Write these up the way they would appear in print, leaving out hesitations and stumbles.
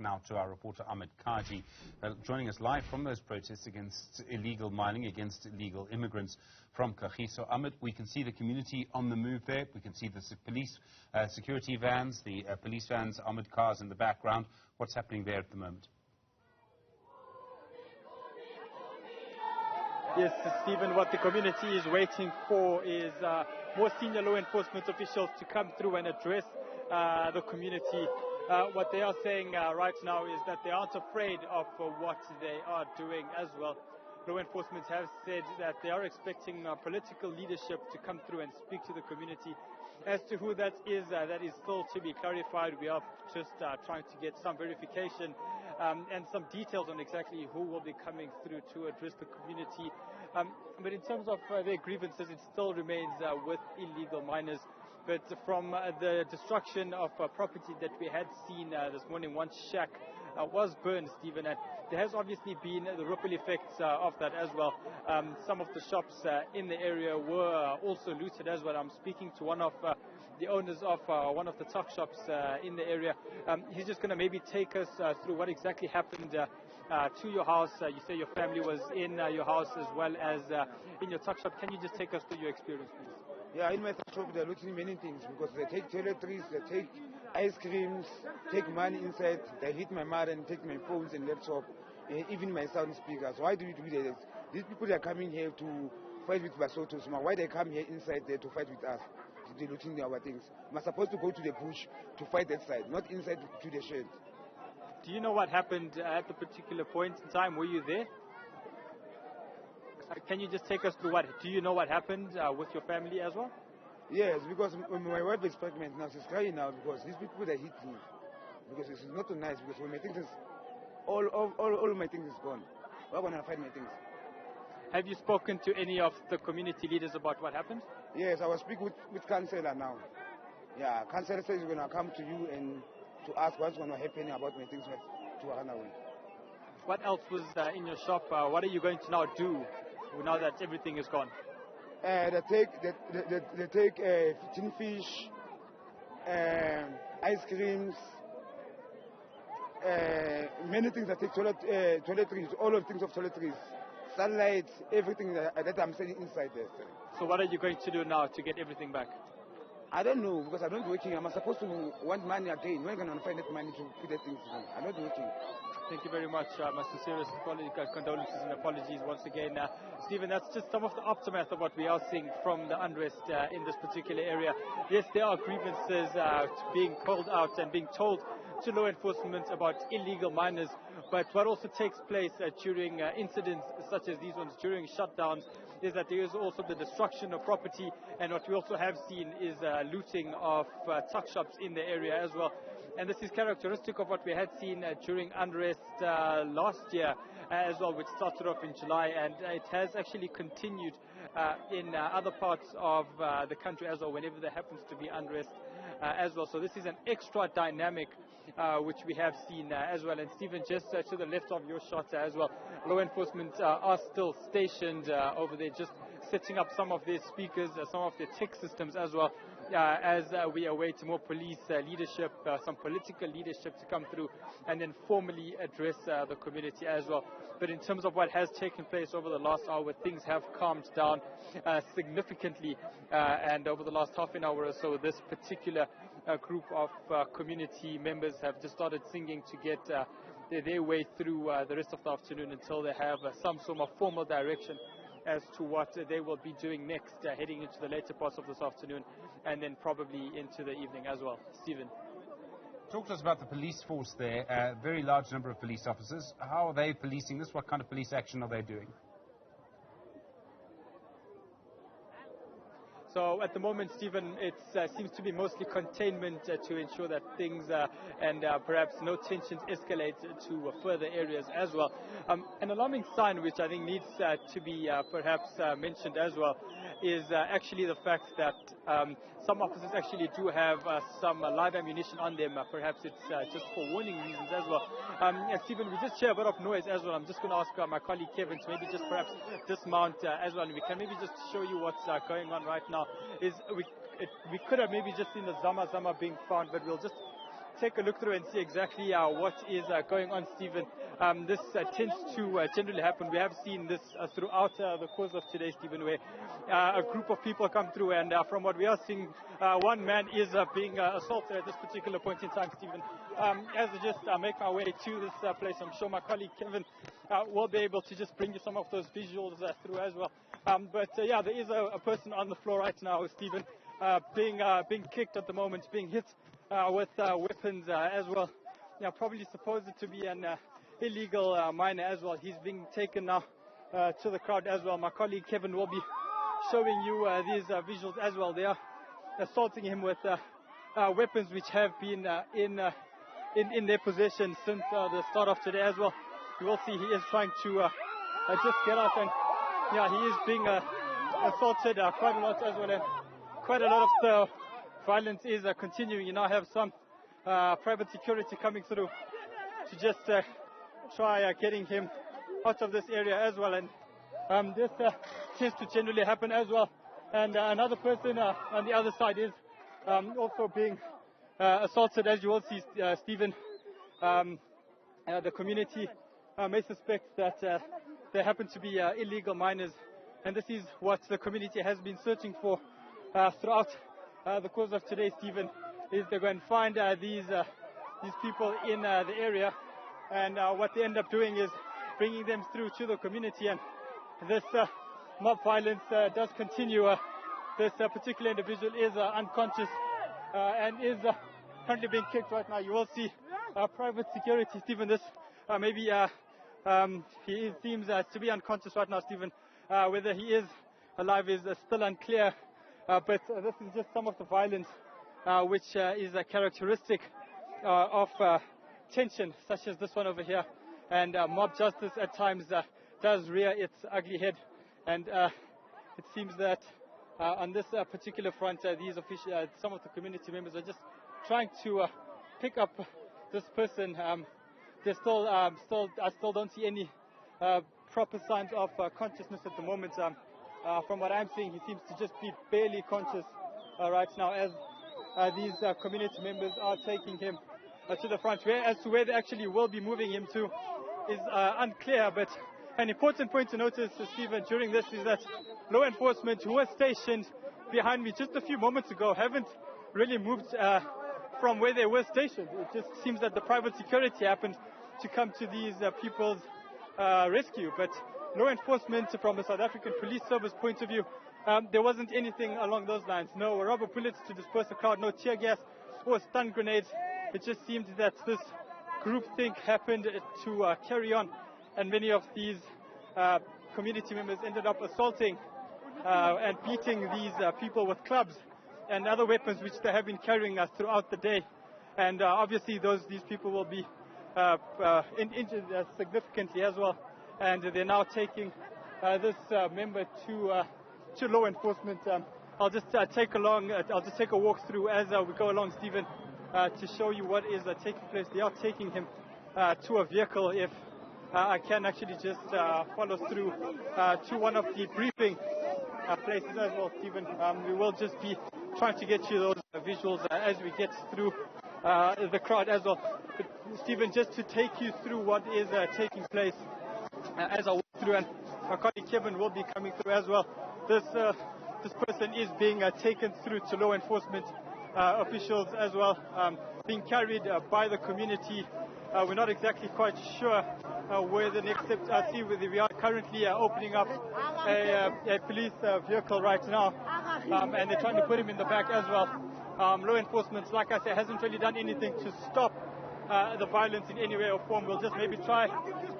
now to our reporter Ahmed Kajee, joining us live from those protests against illegal mining, against illegal immigrants from Kagiso. Ahmed, we can see the community on the move there. We can see the police security vans, the police vans, armoured cars in the background. What's happening there at the moment? Yes, Stephen, what the community is waiting for is more senior law enforcement officials to come through and address the community. What they are saying right now is that they aren't afraid of what they are doing as well. Law enforcement have said that they are expecting political leadership to come through and speak to the community. As to who that is still to be clarified. We are just trying to get some verification and some details on exactly who will be coming through to address the community. But in terms of their grievances, it still remains with illegal miners. But from the destruction of property that we had seen this morning, one shack was burned, Stephen, and there has obviously been the ripple effects of that as well. Some of the shops in the area were also looted as well. I'm speaking to one of the owners of one of the tuck shops in the area. He's just going to maybe take us through what exactly happened to your house. You say your family was in your house as well as in your tuck shop. Can you just take us through your experience, please? Yeah, in my tuck shop they're looting many things because they take toiletries, they take ice creams, take money inside, they hit my mother and take my phones and laptop, even my sound speakers. Why do you do this? These people are coming here to fight with Basotho. Why they come here inside there to fight with us? They're looting our things. We're supposed to go to the bush to fight that side, not inside to the shed. Do you know what happened at the particular point in time? Were you there? Can you just take us through do you know what happened with your family as well? Yes, because my wife is pregnant now. She's crying now because these people they hit me. Because it's not so nice because when my things is all my things is gone. Where am I gonna find my things? Have you spoken to any of the community leaders about what happened? Yes, I will speak with councillor now. Yeah, councillor says he's gonna come to you and to ask what's gonna happen about my things to run away. What else was in your shop? What are you going to now do now that everything is gone? They take tin fish, ice creams, many things. That take toiletries, all of things of toiletries, sunlight, everything that I'm selling inside there. So what are you going to do now to get everything back? I don't know because I'm not working. I'm supposed to want money again. When am I going to find that money to put that things in? I'm not working. Thank you very much. My sincerest condolences and apologies once again. Stephen, that's just some of the aftermath of what we are seeing from the unrest in this particular area. Yes, there are grievances being called out and being told to law enforcement about illegal miners. But what also takes place during incidents such as these ones, during shutdowns, is that there is also the destruction of property. And what we also have seen is looting of tuck shops in the area as well. And this is characteristic of what we had seen during unrest last year as well, which started off in July, and it has actually continued in other parts of the country as well, whenever there happens to be unrest as well. So this is an extra dynamic which we have seen as well. And Stephen, just to the left of your shot as well, law enforcement are still stationed over there, just setting up some of their speakers, some of their tech systems as well. As we await more police leadership, some political leadership to come through and then formally address the community as well. But in terms of what has taken place over the last hour, things have calmed down significantly. And over the last half an hour or so, this particular group of community members have just started singing to get their way through the rest of the afternoon until they have some sort of formal direction as to what they will be doing next, heading into the later parts of this afternoon and then probably into the evening as well. Stephen. Talk to us about the police force there, a very large number of police officers. How are they policing this? What kind of police action are they doing? So at the moment, Stephen, it seems to be mostly containment to ensure that things and perhaps no tensions escalate to further areas as well. An alarming sign which I think needs to be perhaps mentioned as well is actually the fact that some officers actually do have some live ammunition on them. Perhaps it's just for warning reasons as well. And Stephen, we just hear a bit of noise as well. I'm just going to ask my colleague Kevin to maybe just perhaps dismount as well. And we can maybe just show you what's going on right now. We could have maybe just seen the zama being found, but we'll just take a look through and see exactly what is going on, Stephen. This tends to generally happen. We have seen this throughout the course of today, Stephen, where a group of people come through, and from what we are seeing, one man is being assaulted at this particular point in time, Stephen. As I just make my way to this place, I'm sure my colleague Kevin will be able to just bring you some of those visuals through as well. But yeah, there is a person on the floor right now, Stephen, being kicked at the moment, being hit with weapons as well. Yeah, probably supposed to be an illegal miner as well. He's being taken now to the crowd as well. My colleague Kevin will be showing you these visuals as well. They are assaulting him with weapons which have been in their possession since the start of today as well. You will see he is trying to just get up, and yeah, he is being assaulted quite a lot as well, and quite a lot of the violence is continuing. You now have some private security coming through to just try getting him out of this area as well, and this tends to generally happen as well. And another person on the other side is also being assaulted, as you will see, Stephen. The community may suspect that there happen to be illegal miners, and this is what the community has been searching for throughout the course of today, Stephen, is they're going to find these people in the area, and what they end up doing is bringing them through to the community, and this mob violence does continue. This particular individual is unconscious and is currently being kicked right now. You will see private security, Stephen. This maybe he seems to be unconscious right now, Stephen. Whether he is alive is still unclear, but this is just some of the violence which is a characteristic of tension, such as this one over here. And mob justice at times does rear its ugly head, and it seems that on this particular front, these officials, some of the community members are just trying to pick up this person. I still don't see any proper signs of consciousness at the moment. From what I'm seeing, he seems to just be barely conscious right now, as these community members are taking him to the front. As to where they actually will be moving him to is unclear, but an important point to notice, Stephen, during this is that law enforcement who were stationed behind me just a few moments ago haven't really moved from where they were stationed. It just seems that the private security happened to come to these people's rescue, but law enforcement, from a South African Police Service point of view, there wasn't anything along those lines. No rubber bullets to disperse the crowd, no tear gas or stun grenades. It just seemed that this groupthink happened to carry on, and many of these community members ended up assaulting and beating these people with clubs and other weapons which they have been carrying throughout the day. And obviously these people will be injured significantly as well. And they're now taking this member to law enforcement. I'll just take a walk through as we go along, Stephen, to show you what is taking place. They are taking him to a vehicle. If I can actually just follow through to one of the briefing places as well, Stephen. We will just be trying to get you those visuals as we get through the crowd as well. But Stephen, just to take you through what is taking place as I walk through, and my colleague Kevin will be coming through as well. This person is being taken through to law enforcement officials as well, being carried by the community. We're not exactly quite sure where the next steps are. See, we are currently opening up a police vehicle right now, and they're trying to put him in the back as well. Law enforcement, like I said, hasn't really done anything to stop the violence in any way or form. We'll just maybe try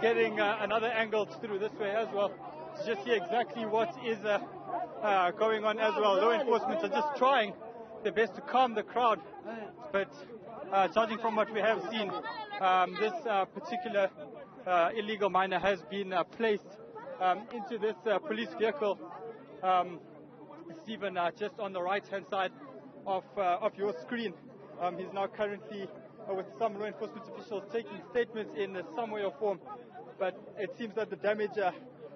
getting another angle through this way as well, to just see exactly what is going on as well. Law enforcement are just trying their best to calm the crowd, but judging from what we have seen, this particular illegal miner has been placed into this police vehicle, Stephen, just on the right-hand side of your screen. He's now currently with some law enforcement officials taking statements in some way or form, but it seems that the damage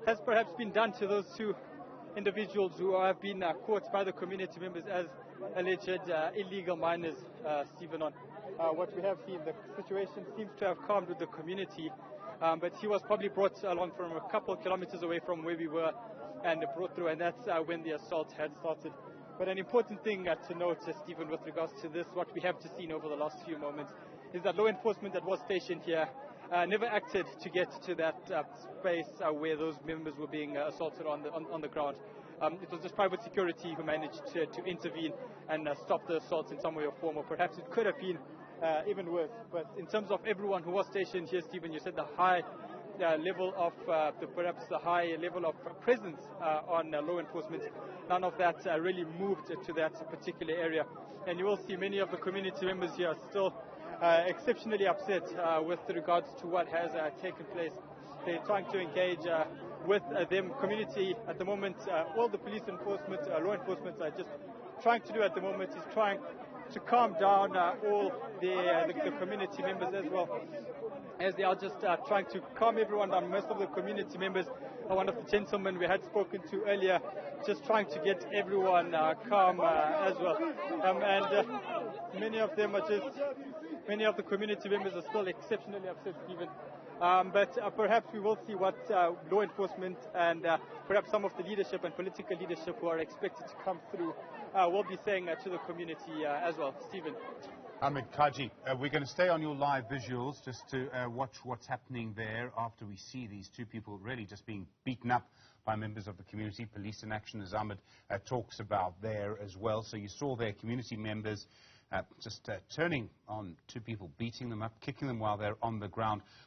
has perhaps been done to those two individuals who have been caught by the community members as alleged illegal miners, Stephen. what we have seen, the situation seems to have calmed with the community, but he was probably brought along from a couple of kilometers away from where we were and brought through, and that's when the assault had started. But an important thing to note, Stephen, with regards to this, what we have just seen over the last few moments, is that law enforcement that was stationed here never acted to get to that space where those members were being assaulted on the ground. It was just private security who managed to intervene and stop the assaults in some way or form, or perhaps it could have been even worse. But in terms of everyone who was stationed here, Stephen, you said the high level of, perhaps the high level of presence on law enforcement, none of that really moved to that particular area. And you will see many of the community members here are still exceptionally upset with regards to what has taken place. They're trying to engage with them community at the moment. All the police enforcement, law enforcement are just trying to do at the moment is trying to calm down all the community members as well, as they are just trying to calm everyone down. Most of the community members, one of the gentlemen we had spoken to earlier, just trying to get everyone calm as well. And many of them are just, many of the community members are still exceptionally upset, Stephen. But perhaps we will see what law enforcement and perhaps some of the leadership and political leadership who are expected to come through will be saying to the community as well. Stephen. Ahmed, Kajee, we're going to stay on your live visuals just to watch what's happening there after we see these two people really just being beaten up by members of the community. Police in action, as Ahmed talks about there as well. So you saw their community members just turning on two people, beating them up, kicking them while they're on the ground.